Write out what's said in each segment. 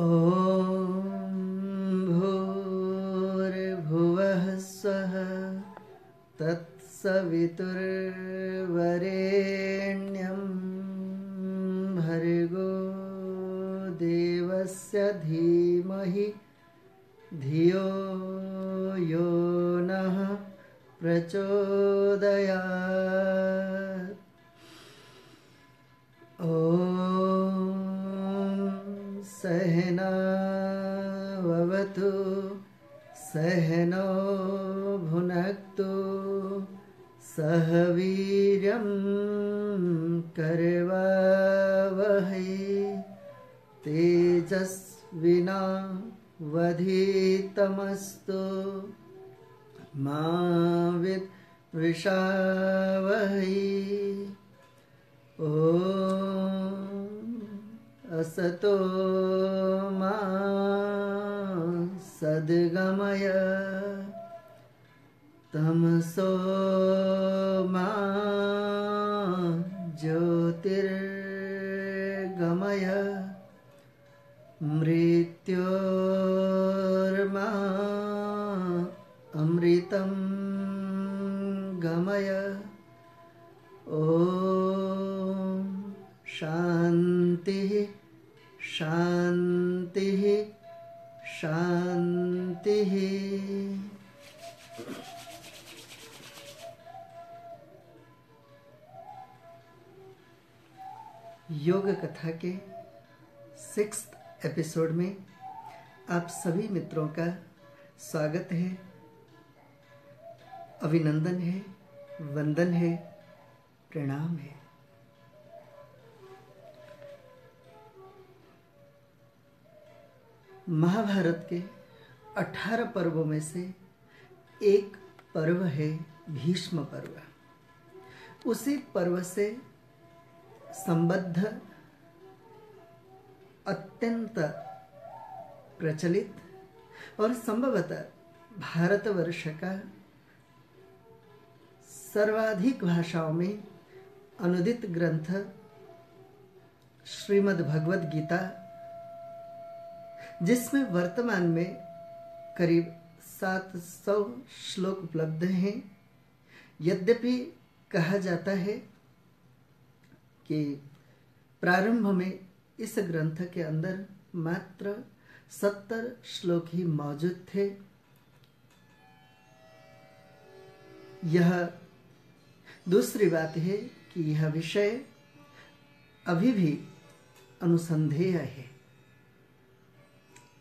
ॐ भूर्भुवः स्वः तत्सवितुर्वरेण्यं भर्गो देवस्य धीमहि धियो यो नः प्रचोदयात्। सहना भवतु सहनौ भुनक्तु सह वीर्यं करवावहै तेजस्विनावधीतमस्तु मा विद्विषावहै। असतो मा सद्गमय तमसो मा ज्योतिर्गमय मृत्योर्मा अमृतं गमय। ॐ शान्तिः शान्तिः शान्तिः। योग कथा के 6th एपिसोड में आप सभी मित्रों का स्वागत है, अभिनंदन है, वंदन है, प्रणाम है। महाभारत के 18 पर्वों में से एक पर्व है भीष्म पर्व। उसी पर्व से संबद्ध अत्यंत प्रचलित और संभवतः भारतवर्ष का सर्वाधिक भाषाओं में अनुदित ग्रंथ श्रीमद् भगवद गीता, जिसमें वर्तमान में करीब 700 श्लोक उपलब्ध हैं। यद्यपि कहा जाता है कि प्रारंभ में इस ग्रंथ के अंदर मात्र 70 श्लोक ही मौजूद थे। यह दूसरी बात है कि यह विषय अभी भी अनुसंधेय है।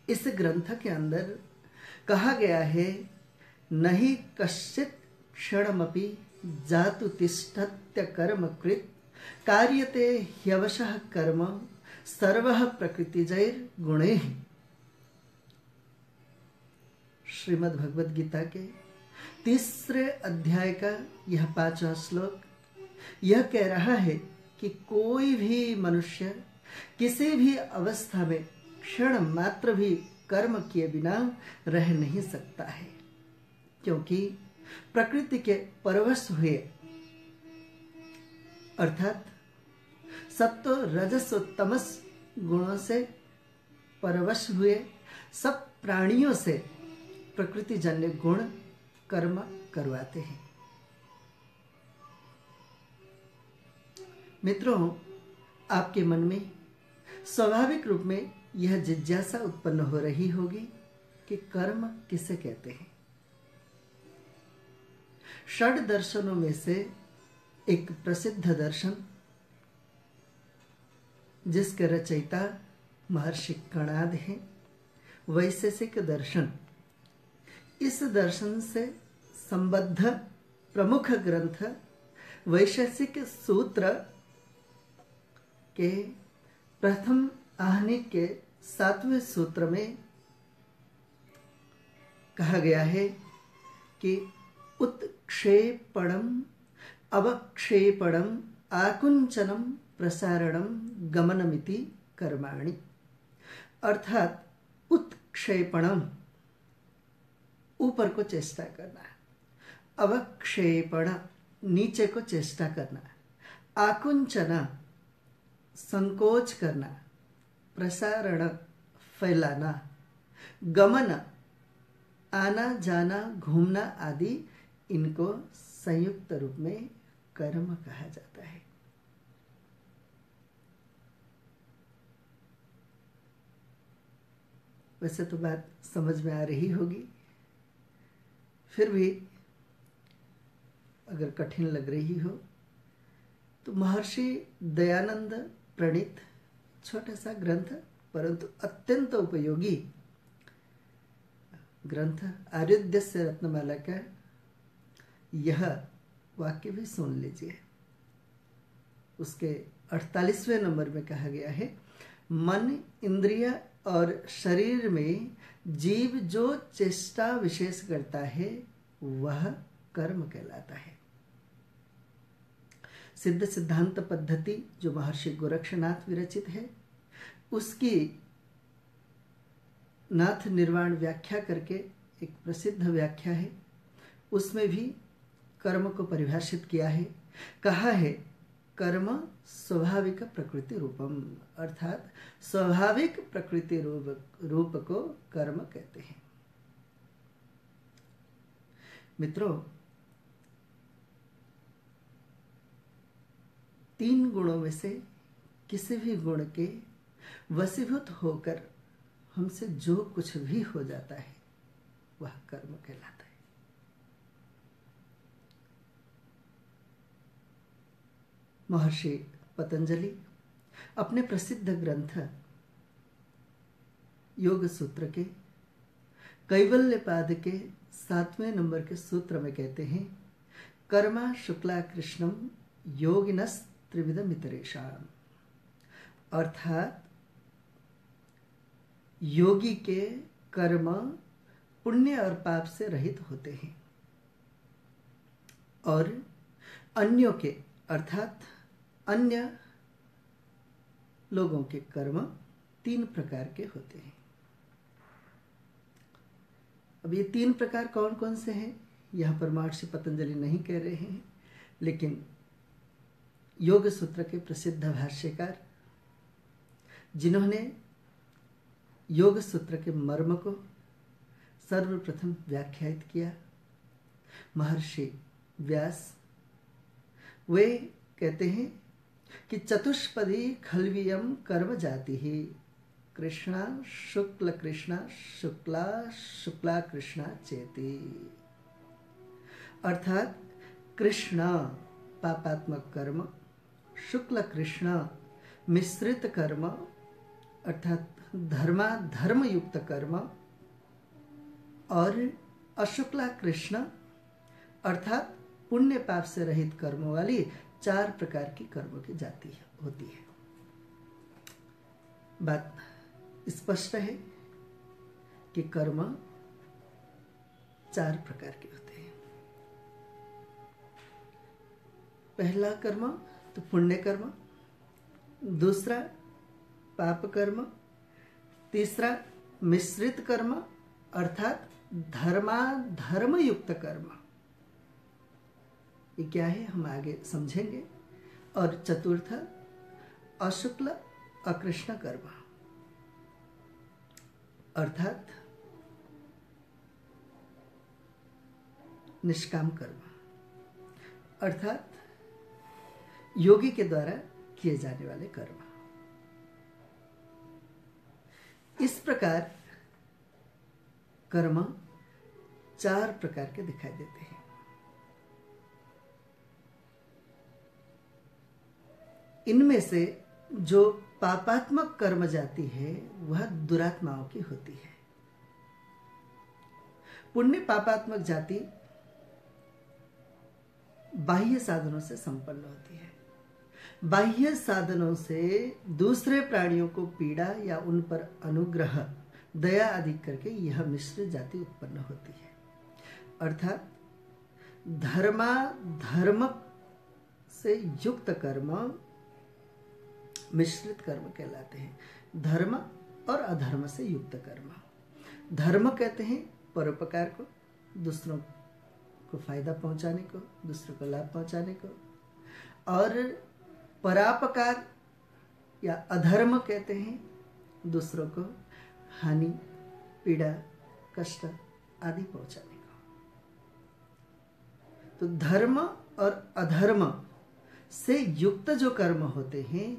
इस ग्रंथ के अंदर कहा गया है, नहि कश्चित् क्षणमपि जातु तिष्ठत्य कर्म कृत कार्यते ह्यवशः कर्म सर्वः प्रकृतिजैर्गुणैः। श्रीमद् भगवद गीता के 3रे अध्याय का यह 5वां श्लोक यह कह रहा है कि कोई भी मनुष्य किसी भी अवस्था में क्षण मात्र भी कर्म किए बिना रह नहीं सकता है, क्योंकि प्रकृति के परवश हुए अर्थात सत्व रजस और तमस गुणों से परवश हुए सब प्राणियों से प्रकृति जन्य गुण कर्म करवाते हैं। मित्रों, आपके मन में स्वाभाविक रूप में यह जिज्ञासा उत्पन्न हो रही होगी कि कर्म किसे कहते हैं। षड दर्शनों में से एक प्रसिद्ध दर्शन, जिसके रचयिता महर्षि कणाद हैं, वैशेषिक दर्शन। इस दर्शन से संबद्ध प्रमुख ग्रंथ वैशेषिक सूत्र के प्रथम आहनिक के 7वें सूत्र में कहा गया है कि उत्क्षेपणम अवक्षेपणम आकुंचनम प्रसारणम गमनमिति कर्माणि। अर्थात उत्क्षेपणम ऊपर को चेष्टा करना, अवक्षेपण नीचे को चेष्टा करना, आकुंचन संकोच करना, प्रसारण फैलाना, गमन, आना जाना, घूमना आदि, इनको संयुक्त रूप में कर्म कहा जाता है। वैसे तो बात समझ में आ रही होगी, फिर भी अगर कठिन लग रही हो तो महर्षि दयानंद प्रणीत छोटा सा ग्रंथ परंतु अत्यंत उपयोगी ग्रंथ आर्योद्यस्य रत्नमाला का यह वाक्य भी सुन लीजिए। उसके 48वें नंबर में कहा गया है, मन, इंद्रिय और शरीर में जीव जो चेष्टा विशेष करता है वह कर्म कहलाता है। सिद्ध सिद्धांत पद्धति जो महर्षि गोरक्षनाथ विरचित है, उसकी नाथ निर्वाण व्याख्या करके एक प्रसिद्ध व्याख्या है, उसमें भी कर्म को परिभाषित किया है। कहा है, कर्म स्वाभाविक प्रकृति रूपम, अर्थात स्वाभाविक प्रकृति रूप को कर्म कहते हैं। मित्रों, 3 गुणों में से किसी भी गुण के वशीभूत होकर हमसे जो कुछ भी हो जाता है वह कर्म कहलाता है। महर्षि पतंजलि अपने प्रसिद्ध ग्रंथ योग सूत्र के कैवल्य पाद के 7वें नंबर के सूत्र में कहते हैं, कर्मा शुक्ला कृष्णम योगिनस त्रिविधम इतरेषाम, अर्थात योगी के कर्म पुण्य और पाप से रहित होते हैं और अन्यों के अर्थात अन्य लोगों के कर्म 3 प्रकार के होते हैं। अब ये 3 प्रकार कौन कौन से हैं यहाँ पर महर्षि पतंजलि नहीं कह रहे हैं, लेकिन योग सूत्र के प्रसिद्ध भाष्यकार जिन्होंने योग सूत्र के मर्म को सर्वप्रथम व्याख्यायित किया, महर्षि व्यास, वे कहते हैं कि चतुष्पदी खल्वियम कर्म जाति ही कृष्णा शुक्ल कृष्णा शुक्ला शुक्ला कृष्णा चेति, अर्थात कृष्ण पापात्मक कर्म, शुक्ल कृष्ण मिश्रित कर्म अर्थात धर्म युक्त कर्म और अशुक्ला कृष्ण अर्थात पुण्य पाप से रहित कर्म वाली 4 प्रकार की कर्मों की जाति होती है। बात स्पष्ट है कि कर्म 4 प्रकार के होते हैं। पहला कर्म तो पुण्य कर्म, दूसरा पाप कर्म, तीसरा मिश्रित कर्म अर्थात धर्म युक्त कर्म, ये क्या है हम आगे समझेंगे, और चतुर्थ अशुक्ल अकृष्ण कर्म अर्थात निष्काम कर्म अर्थात योगी के द्वारा किए जाने वाले कर्म। इस प्रकार कर्म 4 प्रकार के दिखाई देते हैं। इनमें से जो पापात्मक कर्म जाती है वह दुरात्माओं की होती है। पुण्य पापात्मक जाति बाह्य साधनों से संपन्न होती है। बाह्य साधनों से दूसरे प्राणियों को पीड़ा या उन पर अनुग्रह दया आदि करके यह मिश्रित जाति उत्पन्न होती है, अर्थात धर्म से युक्त कर्म मिश्रित कर्म कहलाते हैं। धर्म और अधर्म से युक्त कर्म। धर्म कहते हैं परोपकार को, दूसरों को फायदा पहुंचाने को, दूसरों को लाभ पहुंचाने को, और परापकार या अधर्म कहते हैं दूसरों को हानि, पीड़ा, कष्ट आदि पहुंचाने को। तो धर्म और अधर्म से युक्त जो कर्म होते हैं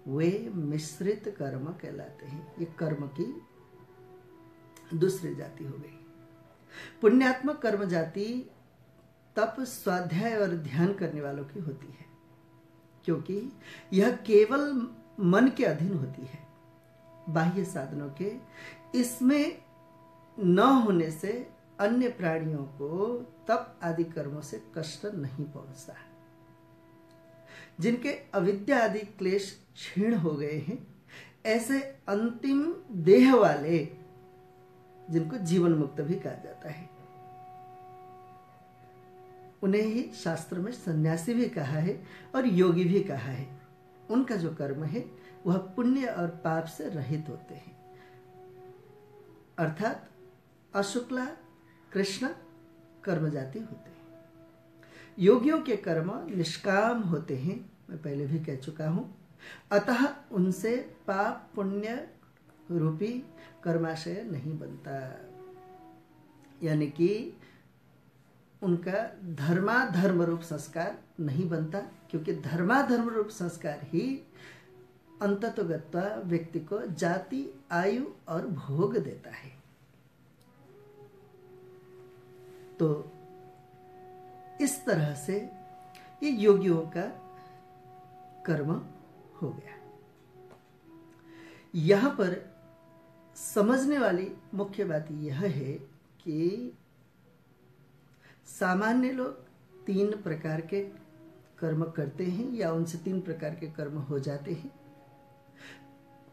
वे मिश्रित कर्म कहलाते हैं। ये कर्म की दूसरी जाति हो गई। पुण्यात्मक कर्म जाति तप, स्वाध्याय और ध्यान करने वालों की होती है, क्योंकि यह केवल मन के अधीन होती है, बाह्य साधनों के इसमें न होने से अन्य प्राणियों को तप आदि कर्मों से कष्ट नहीं पहुंचता। जिनके अविद्या आदि क्लेश क्षीण हो गए हैं, ऐसे अंतिम देह वाले, जिनको जीवन मुक्त भी कहा जाता है, उन्हें ही शास्त्र में सन्यासी भी कहा है और योगी भी कहा है। उनका जो कर्म है वह पुण्य और पाप से रहित होते हैं, अर्थात अशुक्ला कृष्ण कर्म जाति होते हैं। योगियों के कर्म निष्काम होते हैं, मैं पहले भी कह चुका हूं, अतः उनसे पाप पुण्य रूपी कर्माशय नहीं बनता, यानी कि उनका धर्माधर्म रूप संस्कार नहीं बनता, क्योंकि धर्माधर्म रूप संस्कार ही अंततोगत्वा व्यक्ति को जाति, आयु और भोग देता है। तो इस तरह से ये योगियों का कर्म हो गया। यहां पर समझने वाली मुख्य बात यह है कि सामान्य लोग 3 प्रकार के कर्म करते हैं या उनसे 3 प्रकार के कर्म हो जाते हैं।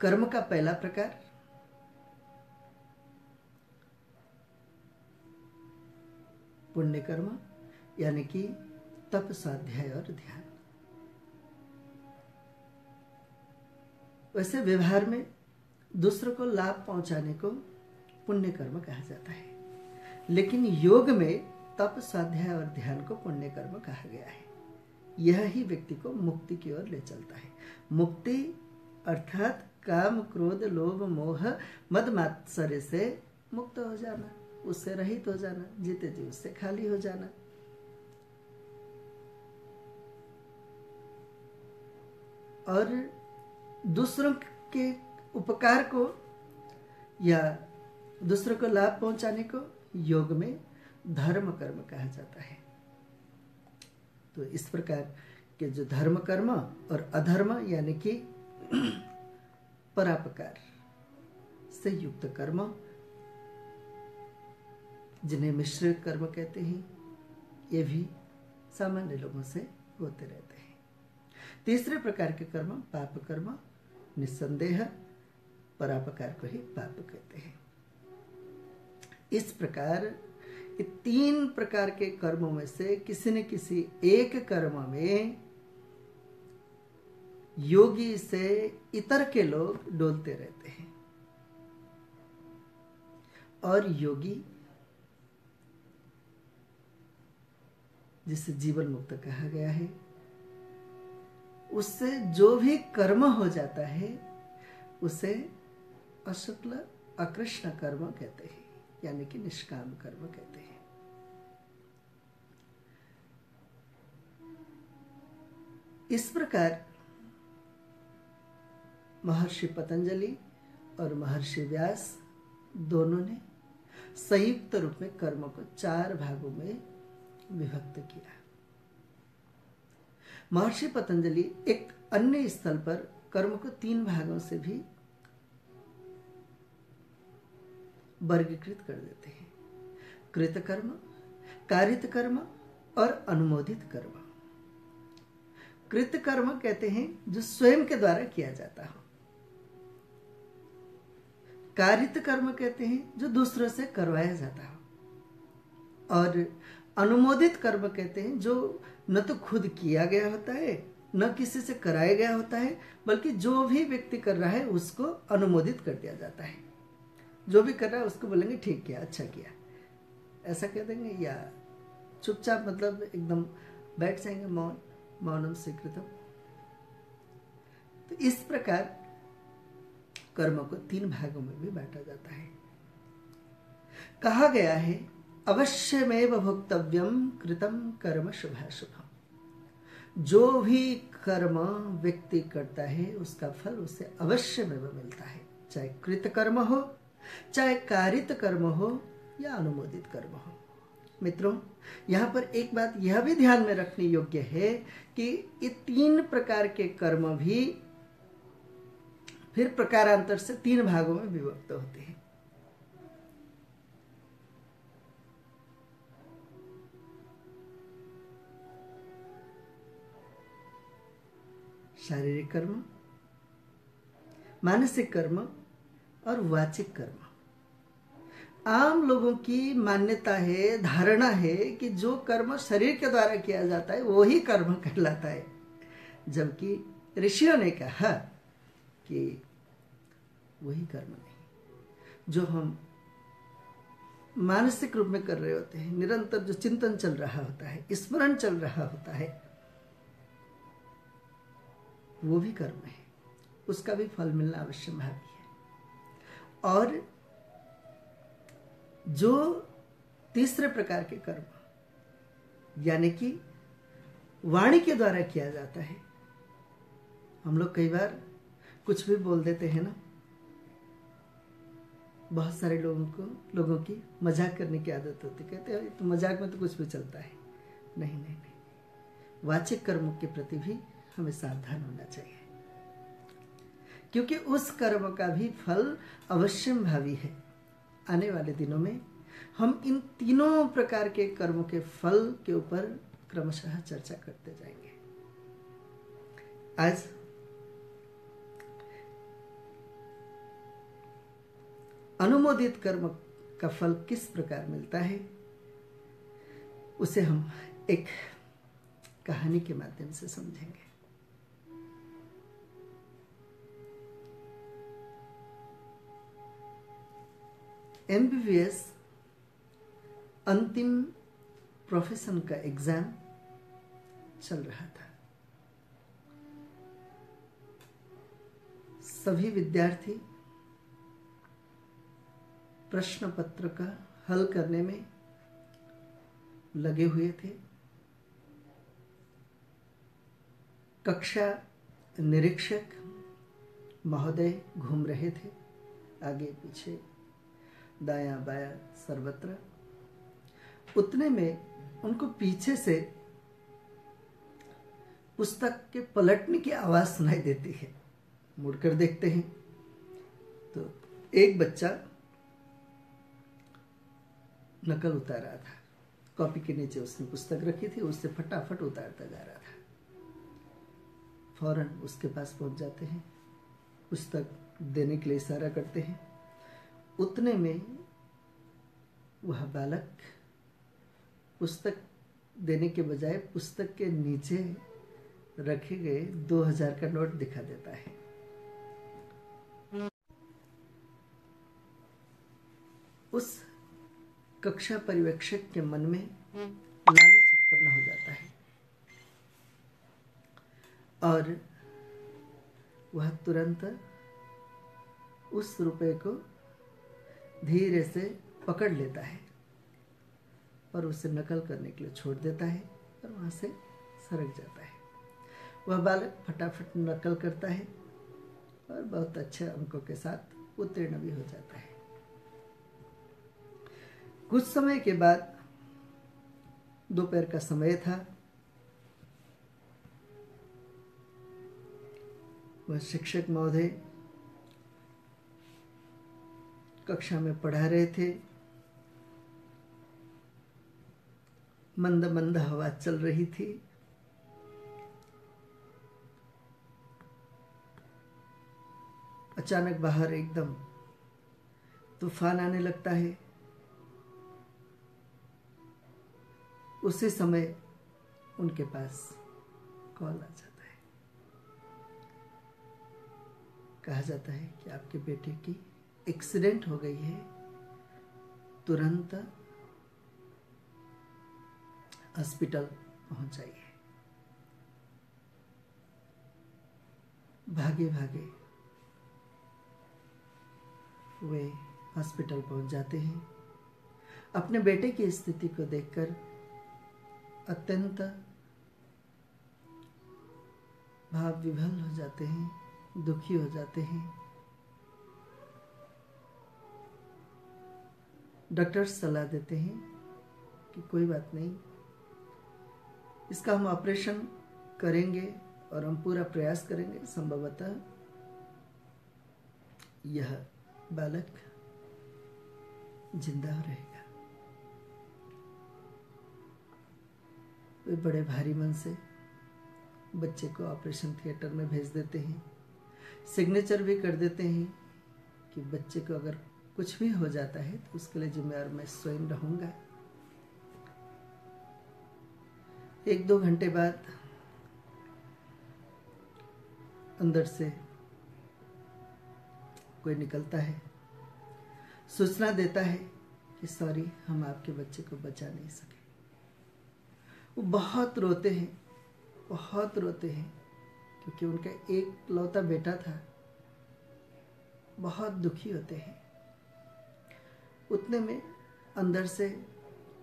कर्म का पहला प्रकार पुण्य कर्म, यानी कि तप, स्वाध्याय और ध्यान। वैसे व्यवहार में दूसरों को लाभ पहुंचाने को पुण्य कर्म कहा जाता है, लेकिन योग में तप, स्वाध्याय और ध्यान को पुण्य कर्म कहा गया है। यह ही व्यक्ति को मुक्ति की ओर ले चलता है। मुक्ति अर्थात काम, क्रोध, लोभ, मोह, मद मात्सर्य से मुक्त हो जाना, उससे रहित हो जाना, जीते जी उससे खाली हो जाना। और दूसरों के उपकार को या दूसरों को लाभ पहुंचाने को योग में धर्म कर्म कहा जाता है। तो इस प्रकार के जो धर्म कर्म और अधर्म यानी कि परोपकार से युक्त कर्म, जिन्हें मिश्रित कर्म कहते हैं, ये भी सामान्य लोगों से होते रहते हैं। तीसरे प्रकार के कर्म पाप कर्म, निस्संदेह परोपकार को ही पाप कहते हैं। इस प्रकार 3 प्रकार के कर्मों में से किसी न किसी एक कर्म में योगी से इतर के लोग डोलते रहते हैं, और योगी जिसे जीवन मुक्त कहा गया है, उससे जो भी कर्म हो जाता है उसे अशुक्ल अकृष्ण कर्म कहते हैं, यानी कि निष्काम कर्म कहते हैं। इस प्रकार महर्षि पतंजलि और महर्षि व्यास दोनों ने संयुक्त रूप में कर्म को 4 भागों में विभक्त किया। महर्षि पतंजलि एक अन्य स्थल पर कर्म को 3 भागों से भी वर्गीकृत कर देते हैं: कृत कर्म, कारित कर्म और अनुमोदित कर्म। कृत कर्म कहते हैं जो स्वयं के द्वारा किया जाता हो। कारित कर्म कहते हैं जो दूसरों से करवाया जाता हो। और अनुमोदित कर्म कहते हैं जो न तो खुद किया गया होता है, न किसी से कराया गया होता है, बल्कि जो भी व्यक्ति कर रहा है उसको अनुमोदित कर दिया जाता है। जो भी कर रहा है उसको बोलेंगे ठीक किया, अच्छा किया, ऐसा कह देंगे, या चुपचाप मतलब एकदम बैठ जाएंगे, मौनम स्वीकृतम। तो इस प्रकार कर्म को 3 भागों में भी बांटा जाता है। कहा गया है अवश्यमेव भोक्तव्यम कृतम कर्म शुभाशुभम। जो भी कर्म व्यक्ति करता है उसका फल उसे अवश्यमेव मिलता है, चाहे कृत कर्म हो, चाहे कारित कर्म हो या अनुमोदित कर्म हो। मित्रों, यहाँ पर एक बात यह भी ध्यान में रखने योग्य है कि ये 3 प्रकार के कर्म भी फिर प्रकारांतर से 3 भागों में विभक्त होते हैं। शारीरिक कर्म, मानसिक कर्म और वाचिक कर्म। आम लोगों की मान्यता है, धारणा है कि जो कर्म शरीर के द्वारा किया जाता है वही कर्म कहलाता है, जबकि ऋषियों ने कहा कि वही कर्म नहीं। जो हम मानसिक रूप में कर रहे होते हैं, निरंतर जो चिंतन चल रहा होता है, स्मरण चल रहा होता है, वो भी कर्म है, उसका भी फल मिलना अवश्य भावी है। और जो तीसरे प्रकार के कर्म यानी कि वाणी के द्वारा किया जाता है, हम लोग कई बार कुछ भी बोल देते हैं ना। बहुत सारे लोगों की मजाक करने की आदत होती है, कहते हैं तो मजाक में तो कुछ भी चलता है। नहीं नहीं नहीं, वाचिक कर्मों के प्रति भी हमें सावधान होना चाहिए, क्योंकि उस कर्म का भी फल अवश्य भावी है। आने वाले दिनों में हम इन 3 प्रकार के कर्मों के फल के ऊपर क्रमशः चर्चा करते जाएंगे। आज अनुमोदित कर्म का फल किस प्रकार मिलता है, उसे हम एक कहानी के माध्यम से समझेंगे। MBBS अंतिम प्रोफेशन का एग्जाम चल रहा था। सभी विद्यार्थी प्रश्न पत्र का हल करने में लगे हुए थे। कक्षा निरीक्षक महोदय घूम रहे थे, आगे पीछे दायां बायां सर्वत्र। उतने में उनको पीछे से पुस्तक के पलटने की आवाज सुनाई देती है। मुड़कर देखते हैं तो एक बच्चा नकल उतार रहा था। कॉपी के नीचे उसने पुस्तक रखी थी, उससे फटाफट उतारता जा रहा था। फौरन उसके पास पहुंच जाते हैं, पुस्तक देने के लिए इशारा करते हैं। उतने में वह बालक पुस्तक देने के बजाय पुस्तक के नीचे रखे गए 2000 का नोट दिखा देता है। उस कक्षा पर्यवेक्षक के मन में लालच उत्पन्न हो जाता है और वह तुरंत उस रुपए को धीरे से पकड़ लेता है और उसे नकल करने के लिए छोड़ देता है और वहां से सरक जाता है। वह बालक फटाफट नकल करता है और बहुत अच्छे अंकों के साथ उत्तीर्ण भी हो जाता है। कुछ समय के बाद दोपहर का समय था। वह शिक्षक महोदय कक्षा में पढ़ा रहे थे। मंद मंद हवा चल रही थी। अचानक बाहर एकदम तूफान आने लगता है। उसी समय उनके पास कॉल आ जाता है। कहा जाता है कि आपके बेटे की एक्सीडेंट हो गई है, तुरंत हॉस्पिटल पहुंच जाइए। भागे भागे वे हॉस्पिटल पहुंच जाते हैं। अपने बेटे की स्थिति को देखकर अत्यंत भाव विभल हो जाते हैं, दुखी हो जाते हैं। डॉक्टर्स सलाह देते हैं कि कोई बात नहीं, इसका हम ऑपरेशन करेंगे और हम पूरा प्रयास करेंगे, संभवतः यह बालक जिंदा रहेगा। वे बड़े भारी मन से बच्चे को ऑपरेशन थिएटर में भेज देते हैं। सिग्नेचर भी कर देते हैं कि बच्चे को अगर कुछ भी हो जाता है तो उसके लिए जिम्मेदार मैं स्वयं रहूंगा। 1-2 घंटे बाद अंदर से कोई निकलता है, सूचना देता है कि सॉरी, हम आपके बच्चे को बचा नहीं सके। वो बहुत रोते हैं, बहुत रोते हैं, क्योंकि उनका एक लौता बेटा था। बहुत दुखी होते हैं। उतने में अंदर से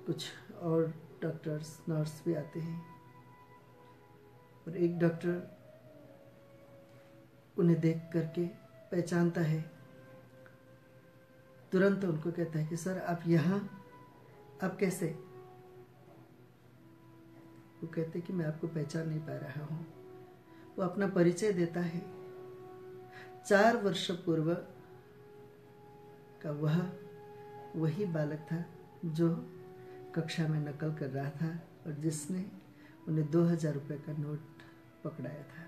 कुछ और डॉक्टर्स, नर्स भी आते हैं और एक डॉक्टर उन्हें देख करके पहचानता है। तुरंत उनको कहता है कि सर आप यहाँ, आप कैसे? वो कहते हैं कि मैं आपको पहचान नहीं पा रहा हूँ। वो अपना परिचय देता है। 4 वर्ष पूर्व का वही बालक था जो कक्षा में नकल कर रहा था और जिसने उन्हें 2000 रुपये का नोट पकड़ाया था।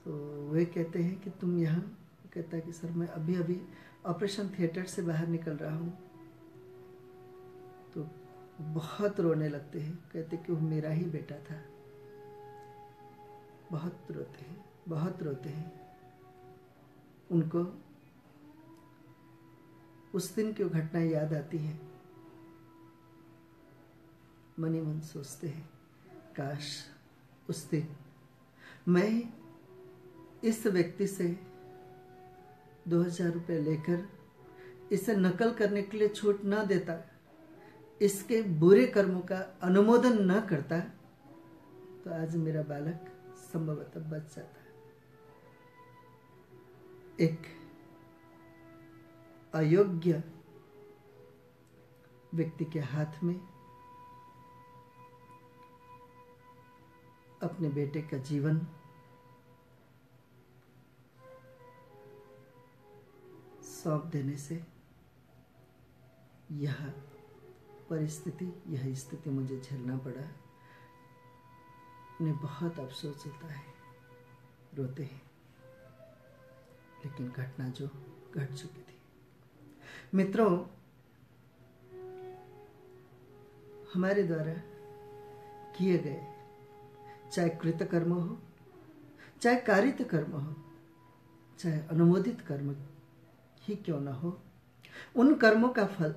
तो वे कहते हैं कि तुम यहाँ? कहता है कि सर मैं अभी अभी ऑपरेशन थिएटर से बाहर निकल रहा हूँ। तो बहुत रोने लगते हैं, कहते कि वो मेरा ही बेटा था। बहुत रोते हैं, बहुत रोते हैं। उनको उस दिन की घटना याद आती है। मन ही मन सोचते हैं, काश उस दिन मैं इस व्यक्ति से 2000 रुपये लेकर इसे नकल करने के लिए छूट न देता, इसके बुरे कर्मों का अनुमोदन न करता, तो आज मेरा बालक संभवतः बच जाता। एक अयोग्य व्यक्ति के हाथ में अपने बेटे का जीवन सौंप देने से यह परिस्थिति, यह स्थिति मुझे झेलना पड़ा। उन्हें बहुत अफसोस होता है, रोते हैं, लेकिन घटना जो घट चुकी थी। मित्रों, हमारे द्वारा किए गए चाहे कृत कर्म हो, चाहे कारित कर्म हो, चाहे अनुमोदित कर्म ही क्यों न हो, उन कर्मों का फल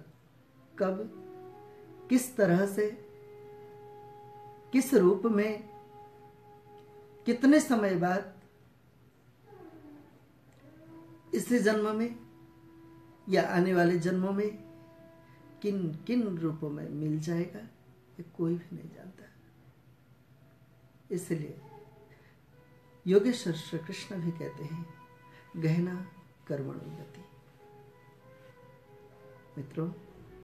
कब, किस तरह से, किस रूप में, कितने समय बाद, इस जन्म में या आने वाले जन्मों में किन किन रूपों में मिल जाएगा, ये कोई भी नहीं जानता। इसलिए योगेश्वर श्री कृष्ण भी कहते हैं, गहना कर्मणो गति। मित्रों,